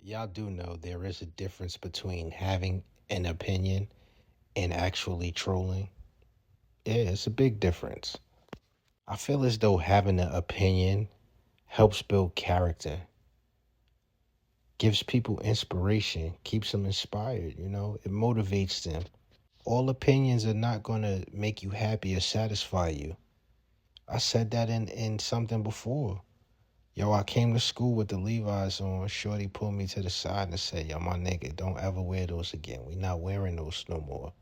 Y'all do know there is a difference between having an opinion and actually trolling. Yeah, it's a big difference. I feel as though having an opinion helps build character, gives people inspiration, keeps them inspired, it motivates them. All opinions are not going to make you happy or satisfy you. I said that in something before. Yo, I came to school with the Levi's on. Shorty pulled me to the side and said, yo, my nigga, don't ever wear those again. We not wearing those no more.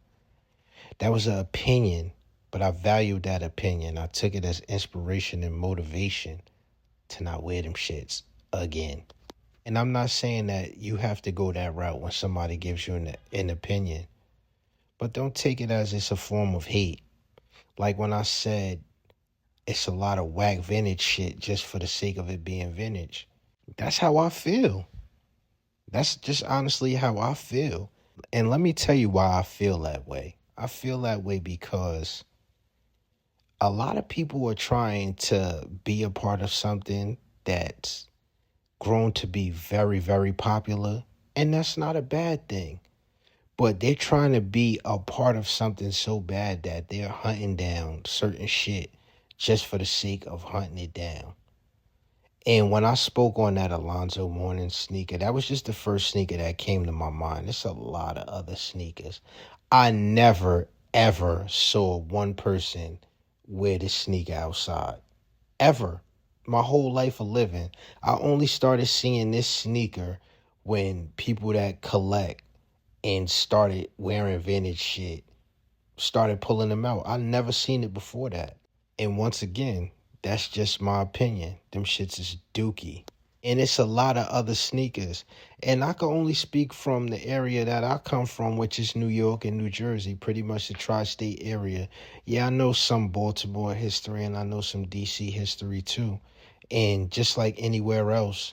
That was an opinion, but I valued that opinion. I took it as inspiration and motivation to not wear them shits again. And I'm not saying that you have to go that route when somebody gives you an opinion, but don't take it as it's a form of hate. Like when I said it's a lot of whack vintage shit just for the sake of it being vintage. That's how I feel. That's just honestly how I feel. And let me tell you why I feel that way. I feel that way because a lot of people are trying to be a part of something that's grown to be very, very popular. And that's not a bad thing. But they're trying to be a part of something so bad that they're hunting down certain shit just for the sake of hunting it down. And when I spoke on that Alonzo Mourning sneaker, that was just the first sneaker that came to my mind. There's a lot of other sneakers. I never, ever saw one person wear this sneaker outside. Ever. My whole life of living. I only started seeing this sneaker when people that collect and started wearing vintage shit started pulling them out. I never seen it before that. And once again, that's just my opinion. Them shits is dookie. And it's a lot of other sneakers. And I can only speak from the area that I come from, which is New York and New Jersey, pretty much the tri-state area. Yeah, I know some Baltimore history and I know some DC history too. And just like anywhere else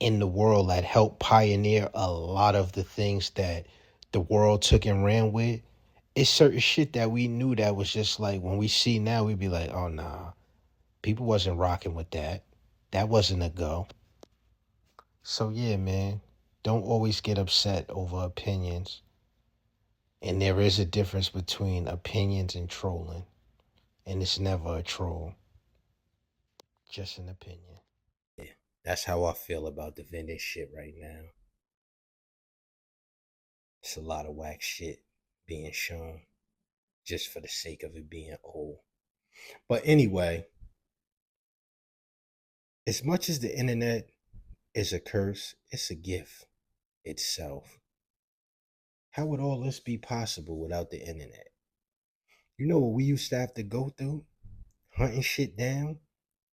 in the world that helped pioneer a lot of the things that the world took and ran with, it's certain shit that we knew that was just like when we see now, we'd be like, oh nah, people wasn't rocking with that. That wasn't a go. So yeah, man, don't always get upset over opinions. And there is a difference between opinions and trolling. And it's never a troll, just an opinion. Yeah, that's how I feel about the vintage shit right now. It's a lot of whack shit being shown just for the sake of it being old. But anyway, as much as the internet is a curse, it's a gift itself. How would all this be possible without the internet? You know what we used to have to go through? Hunting shit down.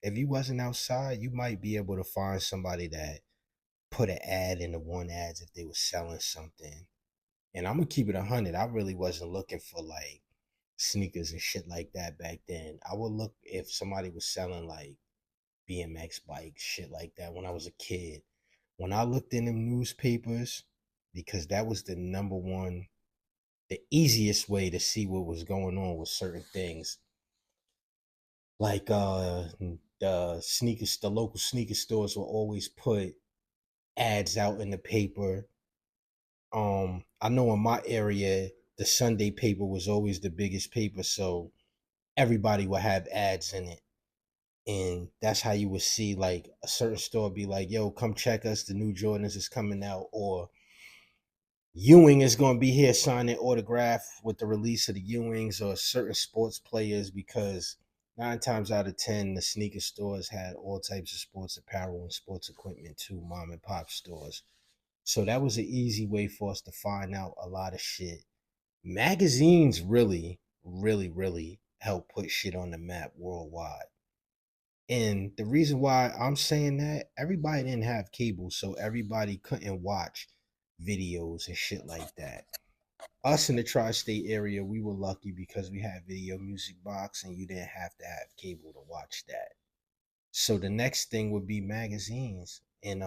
If you wasn't outside, you might be able to find somebody that put an ad in the one ads if they were selling something. And I'm gonna keep it 100. I really wasn't looking for like sneakers and shit like that back then. I would look if somebody was selling like BMX bikes, shit like that when I was a kid. When I looked in them newspapers, because that was the number one, the easiest way to see what was going on with certain things. Like the local sneaker stores will always put ads out in the paper. I know in my area, the Sunday paper was always the biggest paper, so everybody would have ads in it. And that's how you would see like a certain store be like, yo, come check us, the new Jordans is coming out, or Ewing is going to be here signing autograph with the release of the Ewings, or certain sports players, because 9 times out of 10 the sneaker stores had all types of sports apparel and sports equipment too, mom and pop stores. So that was an easy way for us to find out a lot of shit. Magazines really, really, really help put shit on the map worldwide. And the reason why I'm saying that, everybody didn't have cable, so everybody couldn't watch videos and shit like that. Us in the tri-state area, we were lucky because we had Video Music Box and you didn't have to have cable to watch that. So the next thing would be magazines. And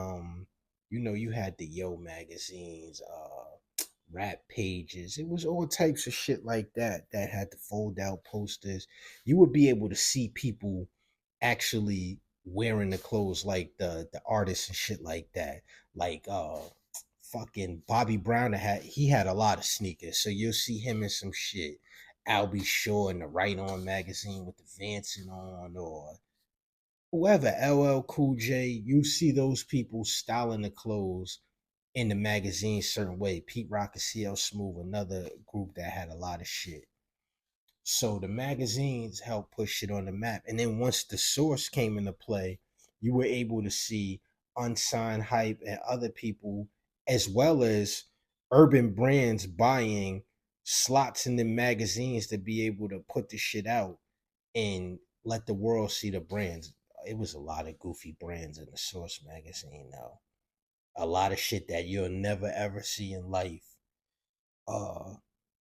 you had the Yo magazines, rap pages. It was all types of shit like that that had to fold out posters. You would be able to see people actually wearing the clothes like the artists and shit like that. like fucking Bobby Brown he had a lot of sneakers. So you'll see him in some shit. Albie Shaw in the Right On magazine with the Vanson on, or whoever, LL Cool J, you see those people styling the clothes in the magazine certain way. Pete Rock and CL Smooth, another group that had a lot of shit. So the magazines helped push it on the map. And then once the source came into play, you were able to see unsigned hype and other people, as well as urban brands buying slots in the magazines to be able to put the shit out and let the world see the brands. It was a lot of goofy brands in the source magazine though. A lot of shit that you'll never ever see in life. Uh,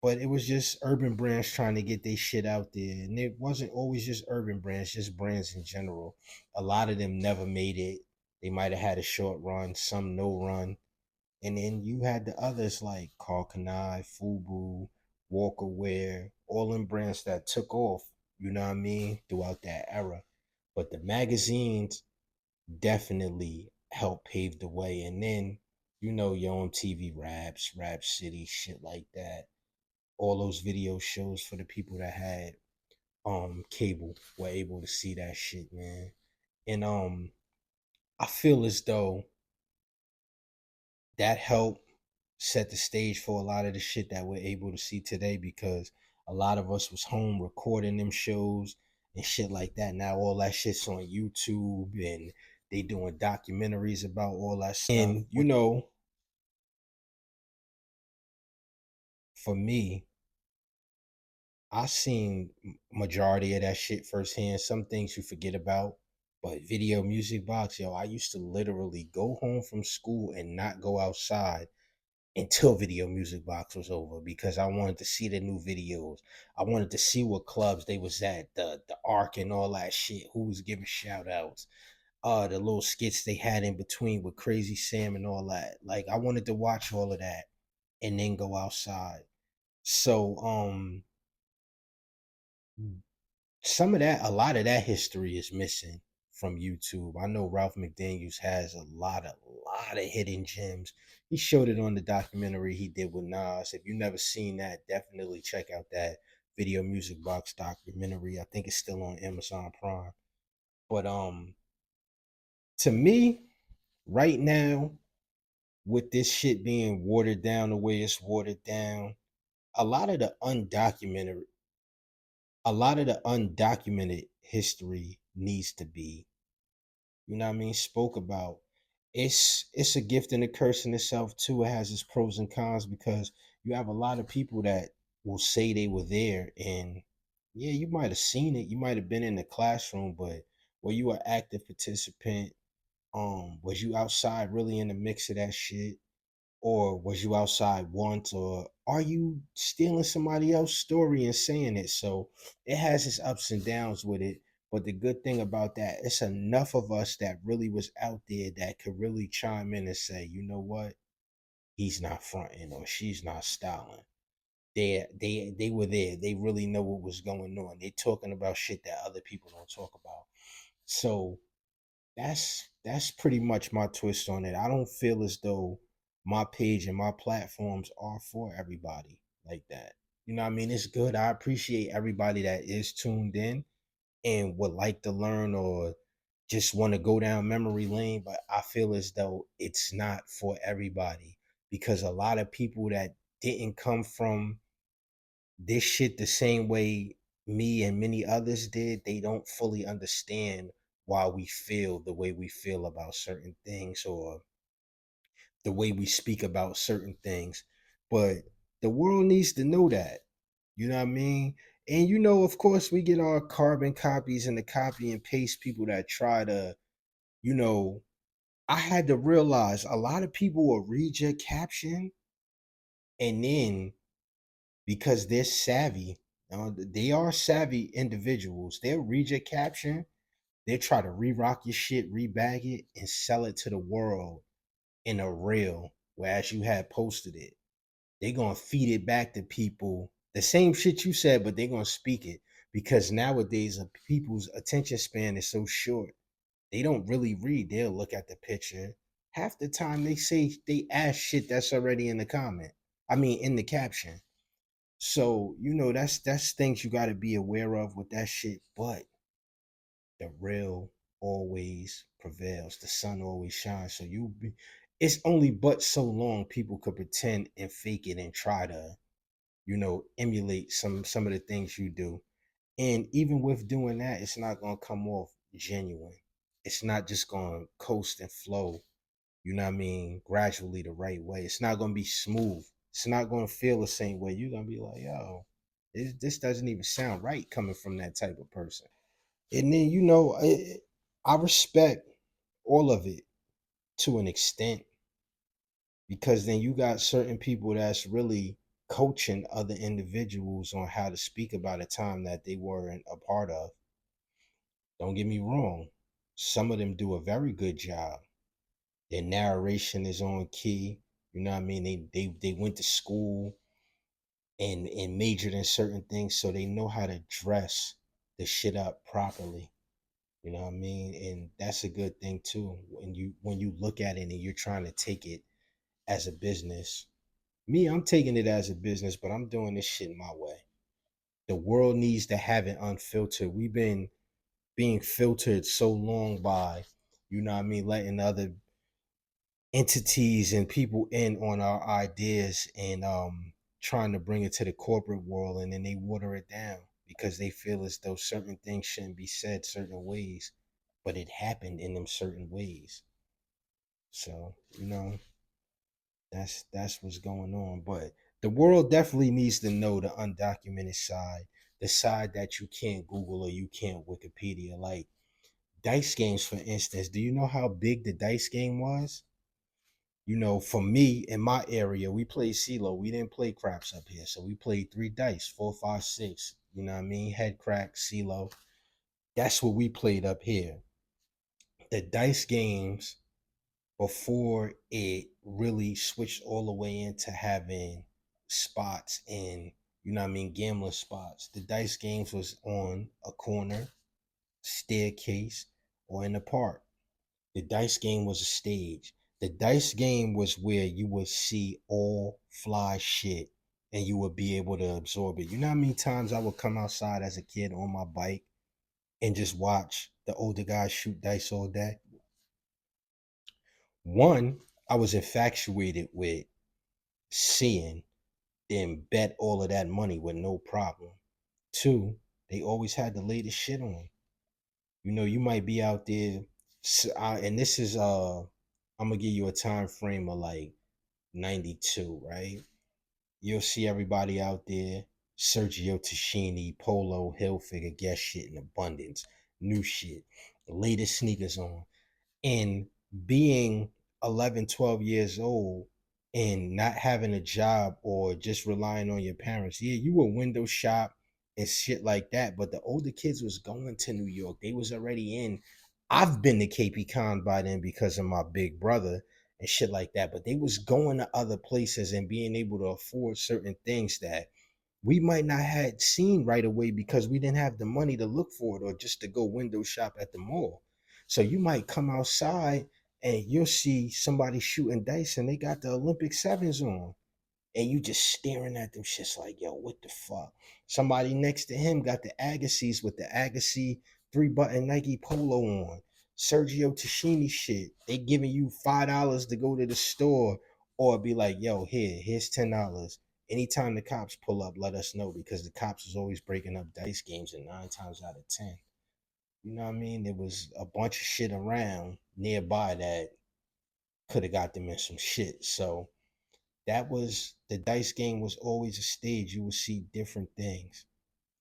but it was just urban brands trying to get their shit out there, and it wasn't always just urban brands, just brands in general. A lot of them never made it. They might have had a short run, some no run, and then you had the others like Carl Kanai, Fubu, Walker Wear, all them brands that took off. You know what I mean throughout that era. But the magazines definitely helped pave the way, and then your own TV raps, Rap City, shit like that, all those video shows for the people that had cable were able to see that shit, man. And I feel as though that helped set the stage for a lot of the shit that we're able to see today, because a lot of us was home recording them shows and shit like that. Now all that shit's on YouTube, and they doing documentaries about all that stuff. And for me, I seen majority of that shit firsthand. Some things you forget about, but Video Music Box, yo, I used to literally go home from school and not go outside until Video Music Box was over, because I wanted to see the new videos. I wanted to see what clubs they was at, the Arc and all that shit. Who was giving shout outs? The little skits they had in between with Crazy Sam and all that. Like I wanted to watch all of that and then go outside. So some of that, a lot of that history is missing from YouTube. I know Ralph McDaniels has a lot of hidden gems. He showed it on the documentary he did with Nas. If you've never seen that, definitely check out that Video Music Box documentary. I think it's still on Amazon Prime. But to me, right now, with this shit being watered down the way it's watered down, a lot of the undocumented undocumented history needs to be, spoke about. It's a gift and a curse in itself too. It has its pros and cons, because you have a lot of people that will say they were there, and yeah, you might have seen it, you might have been in the classroom, but were you an active participant? Was you outside really in the mix of that shit? Or was you outside once, or are you stealing somebody else's story and saying it? So it has its ups and downs with it. But the good thing about that, it's enough of us that really was out there that could really chime in and say, you know what, he's not fronting or she's not styling. They were there. They really know what was going on. They talking about shit that other people don't talk about. So that's pretty much my twist on it. I don't feel as though my page and my platforms are for everybody like that. You know what I mean? It's good. I appreciate everybody that is tuned in and would like to learn or just want to go down memory lane, but I feel as though it's not for everybody, because a lot of people that didn't come from this shit the same way me and many others did, they don't fully understand why we feel the way we feel about certain things, or the way we speak about certain things. But the world needs to know that. You know what I mean? And of course, we get our carbon copies and the copy and paste people that try to, you know, I had to realize a lot of people will read your caption, and then because they're savvy. They are savvy individuals. They'll read your caption, they'll try to re-rock your shit, rebag it, and sell it to the world in a reel, whereas you had posted it. They're gonna feed it back to people. The same shit you said, but they're gonna speak it, because nowadays people's attention span is so short. They don't really read. They'll look at the picture, half the time they ask shit that's already in the comment. I mean in the caption. So, that's things you gotta be aware of with that shit. But the real always prevails. The sun always shines. So it's only but so long people could pretend and fake it and try to, emulate some of the things you do. And even with doing that, it's not gonna come off genuine. It's not just gonna coast and flow, gradually the right way. It's not gonna be smooth. It's not gonna feel the same way. You're gonna be like, yo, this doesn't even sound right coming from that type of person. And then, I respect all of it to an extent, because then you got certain people that's really coaching other individuals on how to speak about a time that they weren't a part of. Don't get me wrong. Some of them do a very good job. Their narration is on key. You know what I mean? They went to school and majored in certain things, so they know how to dress the shit up properly. You know what I mean? And that's a good thing too. When you look at it and you're trying to take it as a business. Me, I'm taking it as a business, but I'm doing this shit my way. The world needs to have it unfiltered. We've been being filtered so long by, letting other entities and people in on our ideas, and trying to bring it to the corporate world, and then they water it down because they feel as though certain things shouldn't be said certain ways, but it happened in them certain ways. So, that's what's going on. But the world definitely needs to know the undocumented side, the side that you can't Google or you can't Wikipedia. Like dice games, for instance. Do you know how big the dice game was? For me in my area, we played CeeLo. We didn't play craps up here. So we played three dice, four, five, six. You know what I mean? Head crack, CeeLo. That's what we played up here. The dice games, before it really switched all the way into having spots and, gambling spots. The dice games was on a corner, staircase, or in the park. The dice game was a stage. The dice game was where you would see all fly shit and you would be able to absorb it. You know how many times I would come outside as a kid on my bike and just watch the older guys shoot dice all day? One, I was infatuated with seeing them bet all of that money with no problem. Two, they always had the latest shit on. You might be out there, and this is I'm gonna give you a time frame of like 92, right? You'll see everybody out there, Sergio Tashini, Polo, Hilfiger, guest shit in abundance, new shit, the latest sneakers on. And being 11, 12 years old and not having a job or just relying on your parents, yeah, you will window shop and shit like that, but the older kids was going to New York. They was already in. I've been to KP Con by then because of my big brother and shit like that, but they was going to other places and being able to afford certain things that we might not had seen right away because we didn't have the money to look for it or just to go window shop at the mall. So you might come outside and you'll see somebody shooting dice and they got the Olympic sevens on, and you just staring at them shits like, yo, what the fuck? Somebody next to him got the Agassiz with the Agassi 3-button Nike polo on. Sergio Tashini shit. They giving you $5 to go to the store, or be like, yo, here's $10. Anytime the cops pull up, let us know, because the cops is always breaking up dice games, and 9 times out of 10. You know what I mean? There was a bunch of shit around nearby that could have got them in some shit. So that was the dice game was always a stage. You would see different things.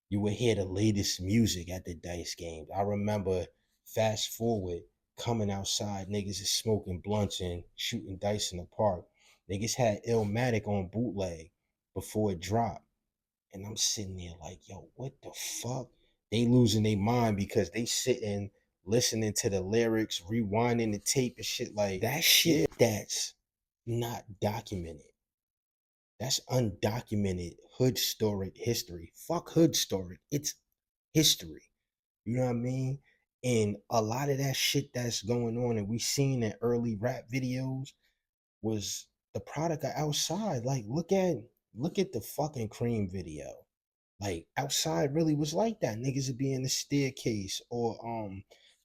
You would hear the latest music at the dice games. I remember, fast forward, coming outside, niggas is smoking blunts and shooting dice in the park. Niggas had Illmatic on bootleg before it dropped. And I'm sitting there like, yo, what the fuck? They losing their mind because they sitting listening to the lyrics, rewinding the tape and shit like that shit that's not documented. That's undocumented hood story history. Fuck hood story. It's history. You know what I mean? And a lot of that shit that's going on and we seen in early rap videos was the product of outside. Like look at the fucking Cream video. Like outside really was like that. Niggas would be in the staircase or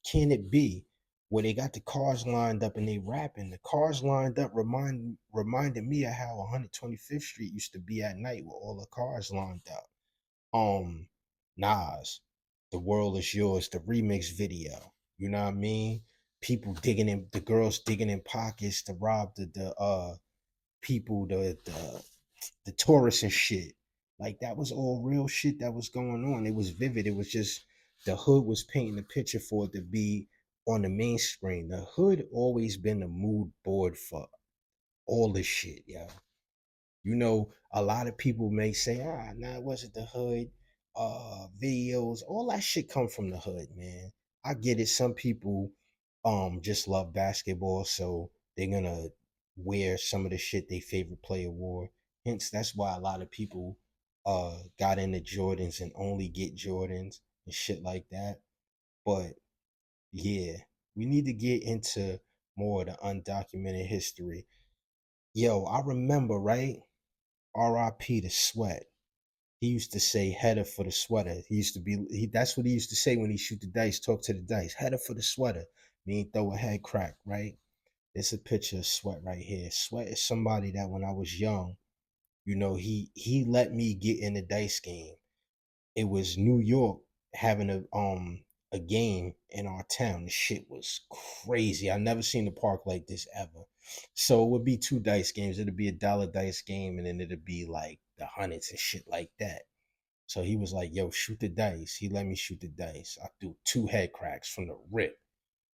Can It Be, where they got the cars lined up and they rapping. The cars lined up reminded me of how 125th Street used to be at night with all the cars lined up. Um Nas, The World Is Yours, the remix video. You know what I mean? People digging in, the girls digging in pockets to rob the people, the tourists and shit. Like that was all real shit that was going on. It was vivid. It was just the hood was painting the picture for it to be on the main screen. The hood always been the mood board for all this shit, yo. A lot of people may say, nah, it wasn't the hood. Videos, all that shit come from the hood, man. I get it. Some people just love basketball, so they're gonna wear some of the shit their favorite player wore. Hence, that's why a lot of people got into Jordans and only get Jordans and shit like that. But yeah, we need to get into more of the undocumented history. Yo, I remember, right? R.I.P. to Sweat. He used to say header for the sweater. That's what he used to say when he shoot the dice, talk to the dice. Header for the sweater. Mean throw a head crack, right? There's a picture of Sweat right here. Sweat is somebody that when I was young, he let me get in the dice game. It was New York having a game in our town. The shit was crazy. I never seen a park like this ever. So it would be two dice games. It'd be $1 dice game, and then it'd be like the hundreds and shit like that. So he was like, "Yo, shoot the dice." He let me shoot the dice. I threw two head cracks from the rip.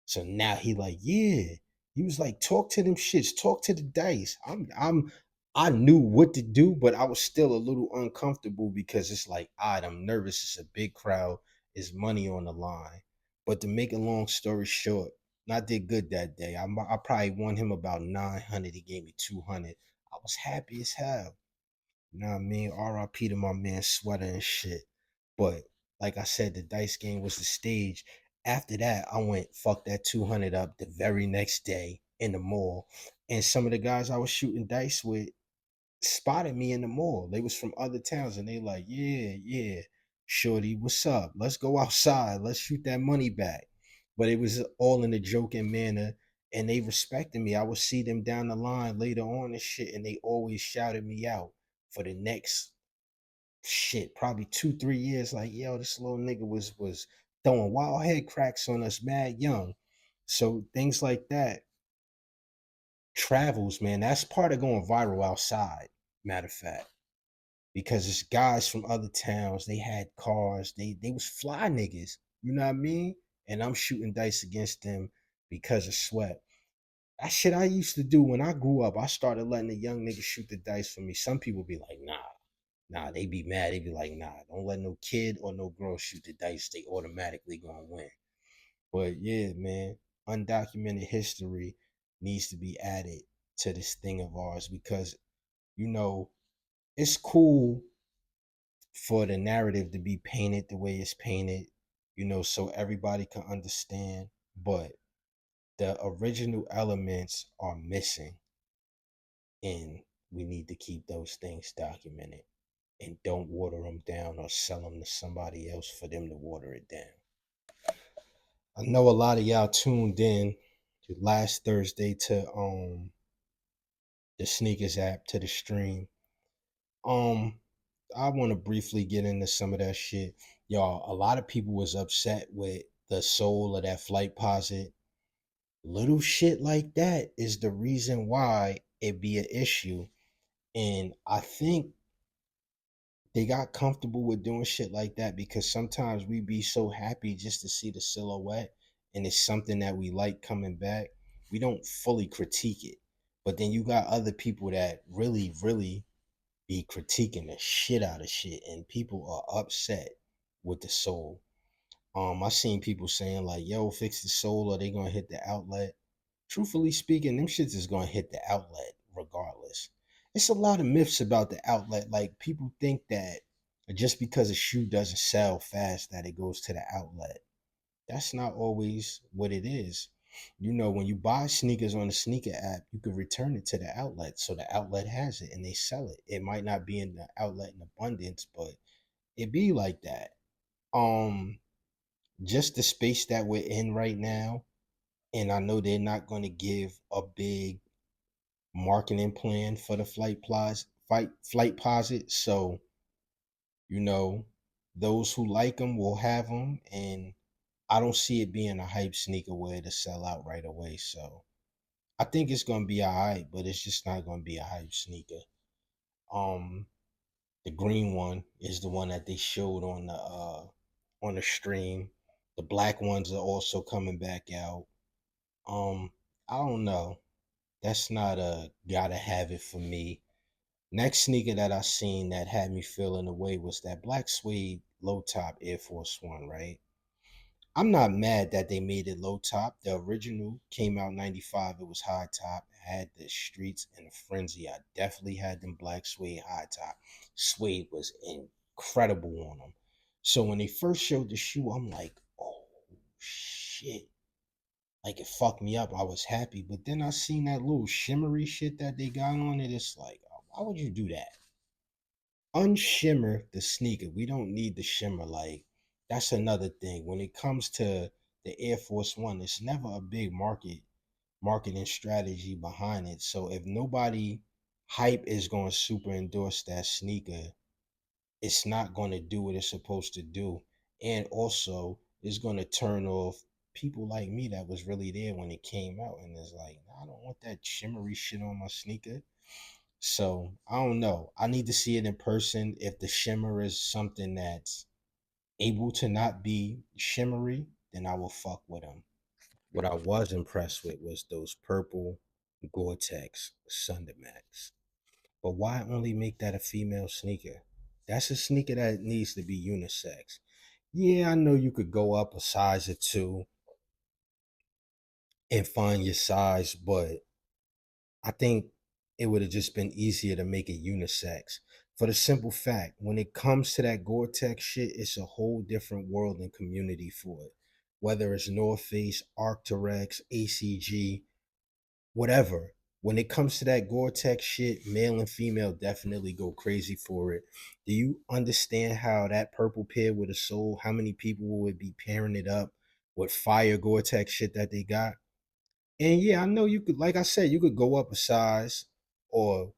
So now he like, yeah. He was like, talk to them shits, talk to the dice. I knew what to do, but I was still a little uncomfortable because it's like, all right, I'm nervous. It's a big crowd, it's money on the line. But to make a long story short, I did good that day. I probably won him about 900. He gave me 200. I was happy as hell. You know what I mean? RIP to my man Sweater and shit. But like I said, the dice game was the stage. After that, I went fuck that 200 up the very next day in the mall. And some of the guys I was shooting dice with spotted me in the mall. They was from other towns and they like, yeah, yeah, shorty, what's up? Let's go outside. Let's shoot that money back. But it was all in a joking manner. And they respected me. I would see them down the line later on and shit, and they always shouted me out for the next shit, probably 2, 3 years. Like, yo, this little nigga was throwing wild head cracks on us, mad young. So things like that travels, man. That's part of going viral outside. Matter of fact, because it's guys from other towns. They had cars. They was fly niggas. You know what I mean? And I'm shooting dice against them because of Sweat. That shit I used to do when I grew up. I started letting the young niggas shoot the dice for me. Some people be like, nah, they be mad. They be like, nah, don't let no kid or no girl shoot the dice. They automatically gonna win. But yeah, man, undocumented history needs to be added to this thing of ours because, you know, it's cool for the narrative to be painted the way it's painted, so everybody can understand. But the original elements are missing, and we need to keep those things documented and don't water them down or sell them to somebody else for them to water it down. I know a lot of y'all tuned in last Thursday to the sneakers app, to the stream. Um I want to briefly get into some of that shit. Y'all, a lot of people was upset with the soul of that flight posit. Little shit like that is the reason why it be an issue. And I think they got comfortable with doing shit like that because sometimes we be so happy just to see the silhouette and it's something that we like coming back. We don't fully critique it. But then you got other people that really, really be critiquing the shit out of shit and people are upset with the soul. I seen people saying like, yo, fix the soul or they gonna hit the outlet. Truthfully speaking, them shits is gonna hit the outlet regardless. It's a lot of myths about the outlet. Like people think that just because a shoe doesn't sell fast that it goes to the outlet. That's not always what it is. When you buy sneakers on the sneaker app, you can return it to the outlet. So the outlet has it and they sell it. It might not be in the outlet in abundance, but it be like that. Um, just the space that we're in right now, and I know they're not going to give a big marketing plan for the flight posit. So, you know, those who like them will have them, and I don't see it being a hype sneaker where to sell out right away. So I think it's gonna be alright, but it's just not gonna be a hype sneaker. Um, the green one is the one that they showed on the stream. The black ones are also coming back out. Um, I don't know. That's not a gotta have it for me. Next sneaker that I seen that had me feeling the way was that black suede low top Air Force One, right? I'm not mad that they made it low top. The original came out 95. It was high top. It had the streets in a frenzy. I definitely had them black suede high top. Suede was incredible on them. So when they first showed the shoe, I'm like, oh shit. Like it fucked me up. I was happy. But then I seen that little shimmery shit that they got on it. It's like, why would you do that? Unshimmer the sneaker. We don't need the shimmer. Like that's another thing. When it comes to the Air Force One, it's never a big marketing strategy behind it. So if nobody hype is going to super endorse that sneaker, it's not going to do what it's supposed to do. And also it's going to turn off people like me that was really there when it came out and is like, "Nah, I don't want that shimmery shit on my sneaker." So I don't know. I need to see it in person. If the shimmer is something that's able to not be shimmery, then I will fuck with them. What I was impressed with was those purple Gore-Tex Thundermax. But why only make that a female sneaker? That's a sneaker that needs to be unisex. Yeah, I know you could go up a size or two and find your size, but I think it would have just been easier to make it unisex. For the simple fact, when it comes to that Gore-Tex shit, it's a whole different world and community for it. Whether it's North Face, Arc'teryx, ACG, whatever. When it comes to that Gore-Tex shit, male and female definitely go crazy for it. Do you understand how that purple pair would have sold? How many people would be pairing it up with fire Gore-Tex shit that they got? And yeah, I know you could, like I said, you could go up a size, or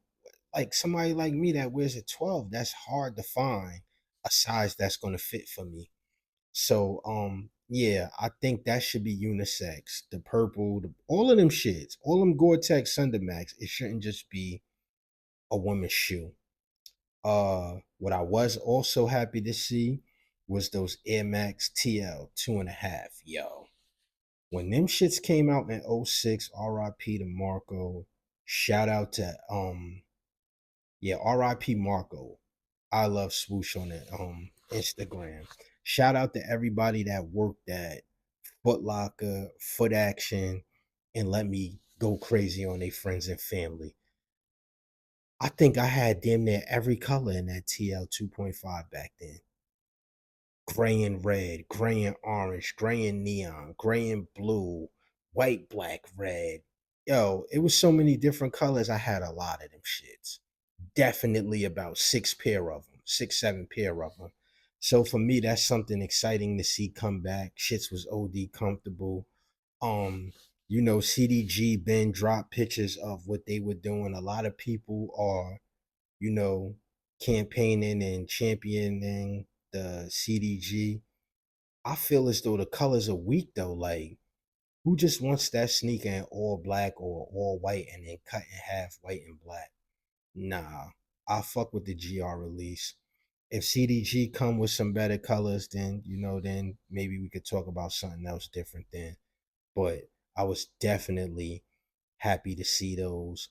like somebody like me that wears a 12, that's hard to find a size that's going to fit for me. So, yeah, I think that should be unisex. The purple, all of them shits, all them Gore-Tex Thundermax, it shouldn't just be a woman's shoe. What I was also happy to see was those Air Max TL 2.5. Yo, when them shits came out in '06, RIP to Marco. Shout out to yeah, RIP Marco. I love swoosh on it Instagram. Shout out to everybody that worked at Foot Locker, Foot Action, and let me go crazy on their friends and family. I think I had damn near every color in that TL 2.5 back then. Gray and red, gray and orange, gray and neon, gray and blue, white, black, red. Yo, it was so many different colors. I had a lot of them shits. Definitely about six pair of them, six, seven pair of them. So for me, that's something exciting to see come back. Shits was OD comfortable. Um, CDG been dropped pictures of what they were doing. A lot of people are, you know, campaigning and championing the CDG. I feel as though the colors are weak though. Like, who just wants that sneaker in all black or all white and then cut in half white and black? Nah, I fuck with the GR release. If CDG come with some better colors, then then maybe we could talk about something else different then. But I was definitely happy to see those.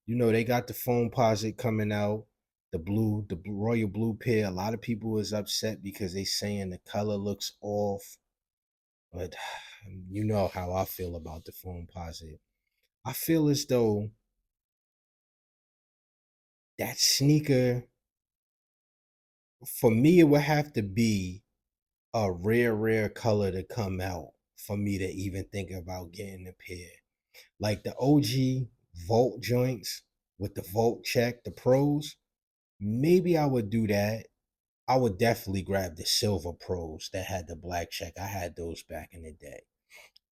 They got the foam posit coming out, the royal blue pair. A lot of people is upset because they saying the color looks off, but you know how I feel about the foam posit. I feel as though that sneaker, for me, it would have to be a rare color to come out for me to even think about getting a pair. Like the OG Volt joints with the Volt check, the pros, maybe I would do that. I would definitely grab the silver pros that had the black check. I had those back in the day.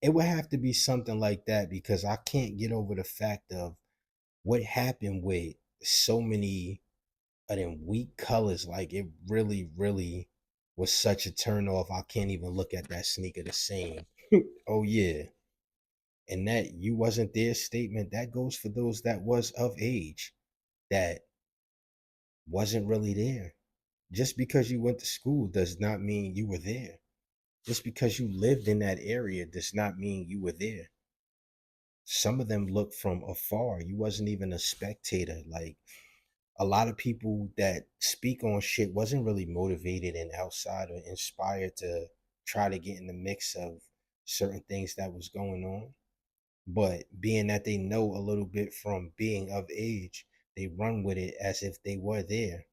It would have to be something like that because I can't get over the fact of what happened with so many of them weak colors. Like it really was such a turn off. I can't even look at that sneaker the same. Oh yeah. And that you wasn't there statement, that goes for those that was of age, that wasn't really there. Just because you went to school does not mean you were there. Just because you lived in that area does not mean you were there. Some of them looked from afar. You wasn't even a spectator. Like a lot of people that speak on shit wasn't really motivated and outside or inspired to try to get in the mix of certain things that was going on. But being that they know a little bit from being of age, they run with it as if they were there.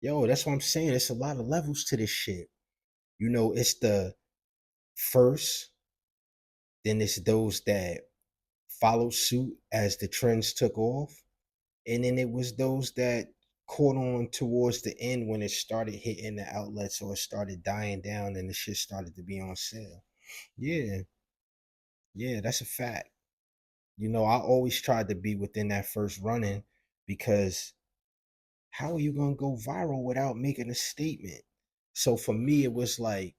Yo, that's what I'm saying. It's a lot of levels to this shit. You know, it's the first, then it's those that follow suit as the trends took off. And then it was those that caught on towards the end when it started hitting the outlets or it started dying down and the shit started to be on sale. Yeah, yeah, that's a fact. You know, I always tried to be within that first running because how are you gonna go viral without making a statement? So for me, it was like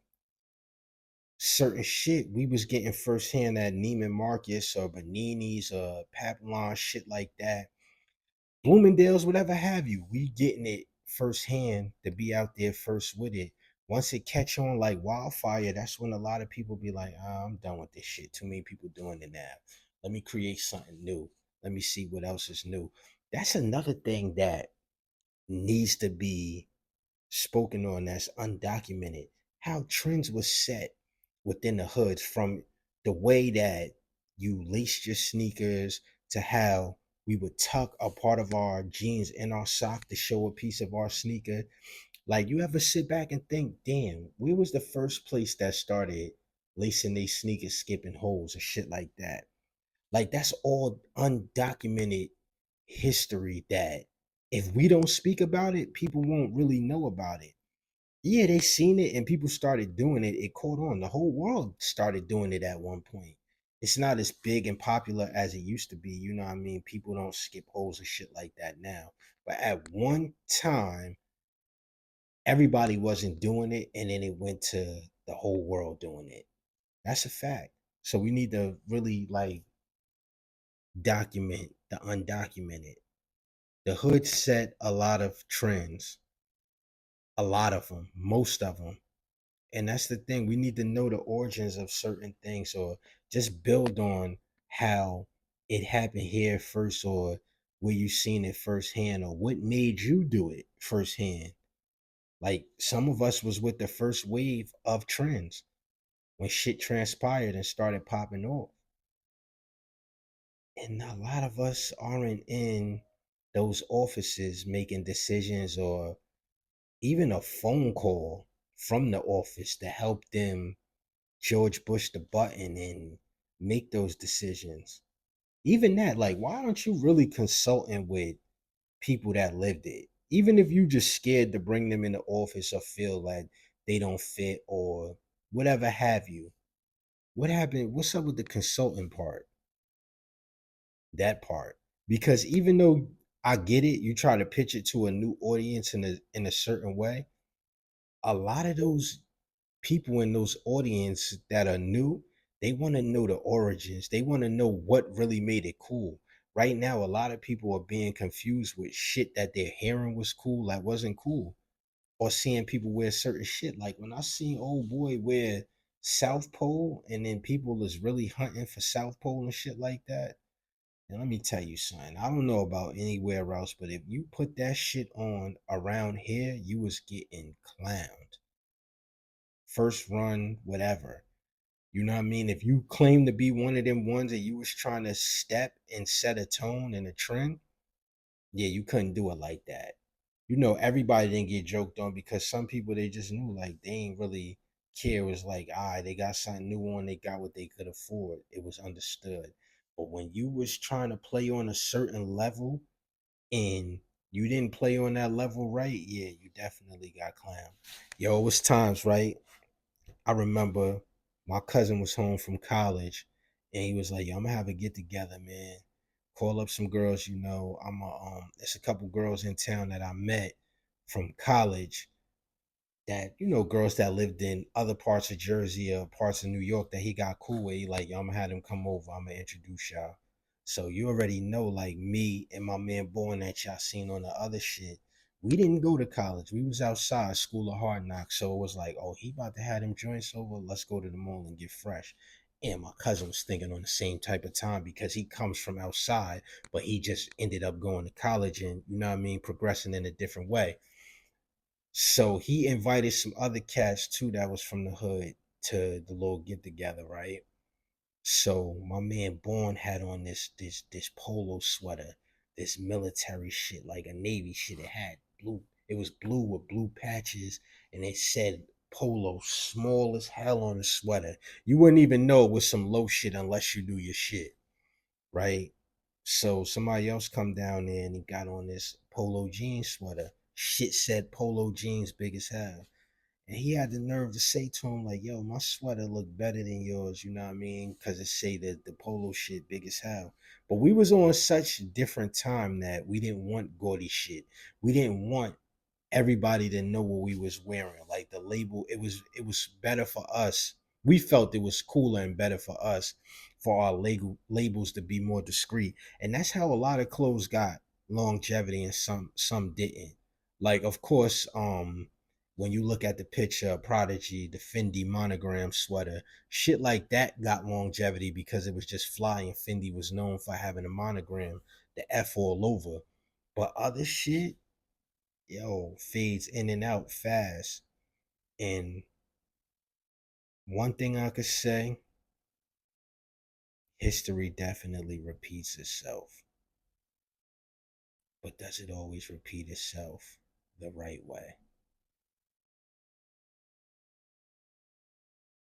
certain shit we was getting firsthand at Neiman Marcus or Benini's or Papillon, shit like that. Bloomingdale's, whatever have you. We getting it firsthand to be out there first with it. Once it catch on like wildfire, that's when a lot of people be like, I'm done with this shit. Too many people doing it now. Let me create something new. Let me see what else is new. That's another thing that needs to be spoken on that's undocumented. How trends were set within the hoods from the way that you laced your sneakers to how we would tuck a part of our jeans in our sock to show a piece of our sneaker. Like you ever sit back and think, damn, where was the first place that started lacing these sneakers, skipping holes and shit like that? Like that's all undocumented history that if we don't speak about it, people won't really know about it. Yeah, they seen it and people started doing it. It caught on. The whole world started doing it at one point. It's not as big and popular as it used to be. You know what I mean? People don't skip holes and shit like that now. But at one time, everybody wasn't doing it, and then it went to the whole world doing it. That's a fact. So we need to really like document the undocumented. The hood set a lot of trends, a lot of them, most of them. And that's the thing. We need to know the origins of certain things or just build on how it happened here first or where you seen it firsthand or what made you do it firsthand. Like some of us was with the first wave of trends when shit transpired and started popping off. And a lot of us aren't in those offices making decisions or even a phone call from the office to help them George Bush the button and make those decisions. Even that, like, why aren't you really consulting with people that lived it? Even if you just scared to bring them in the office or feel like they don't fit or whatever have you. What happened? What's up with the consulting part? That part. Because even though I get it, you try to pitch it to a new audience in a certain way. A lot of those people in those audience that are new, they want to know the origins. They want to know what really made it cool. Right now, a lot of people are being confused with shit that they're hearing was cool that wasn't cool, or seeing people wear certain shit. Like when I seen old boy wear South Pole, and then people is really hunting for South Pole and shit like that. And let me tell you something. I don't know about anywhere else, but if you put that shit on around here, you was getting clowned. First run, whatever. You know what I mean? If you claim to be one of them ones that you was trying to step and set a tone and a trend, yeah, you couldn't do it like that. Everybody didn't get joked on because some people they just knew like they ain't really care. It was like, they got something new on, they got what they could afford. It was understood. But when you was trying to play on a certain level and you didn't play on that level right, yeah, you definitely got clowned. Yo, it was times, right? I remember my cousin was home from college and he was like, "Yo, I'm gonna have a get together, man. Call up some girls, there's a couple girls in town that I met from college that girls that lived in other parts of Jersey or parts of New York that he got cool with. He like, yo, I'm gonna have them come over. I'm gonna introduce y'all. So you already know, like me and my man Born that y'all seen on the other shit. We didn't go to college. We was outside, School of Hard Knocks. So it was like, oh, he about to have them joints over. Let's go to the mall and get fresh. And my cousin was thinking on the same type of time because he comes from outside, but he just ended up going to college and progressing in a different way. So he invited some other cats too that was from the hood to the little get together, right? So my man Born had on this polo sweater, this military shit, like a navy shit. It had blue, it was blue with blue patches, and it said polo small as hell on the sweater. You wouldn't even know it was some low shit unless you knew your shit, right? So somebody else come down there and he got on this polo jean sweater. Shit said polo jeans big as hell. And he had the nerve to say to him, like, yo, my sweater look better than yours, you know what I mean? Cause it say that the polo shit big as hell. But we was on such a different time that we didn't want gaudy shit. We didn't want everybody to know what we was wearing. Like the label, it was better for us. We felt it was cooler and better for us for our labels to be more discreet. And that's how a lot of clothes got longevity and some didn't. Like of course, when you look at the picture of Prodigy, the Fendi monogram sweater, shit like that got longevity because it was just fly and Fendi was known for having a monogram, the F all over. But other shit, fades in and out fast. And one thing I could say, history definitely repeats itself. But does it always repeat itself the right way?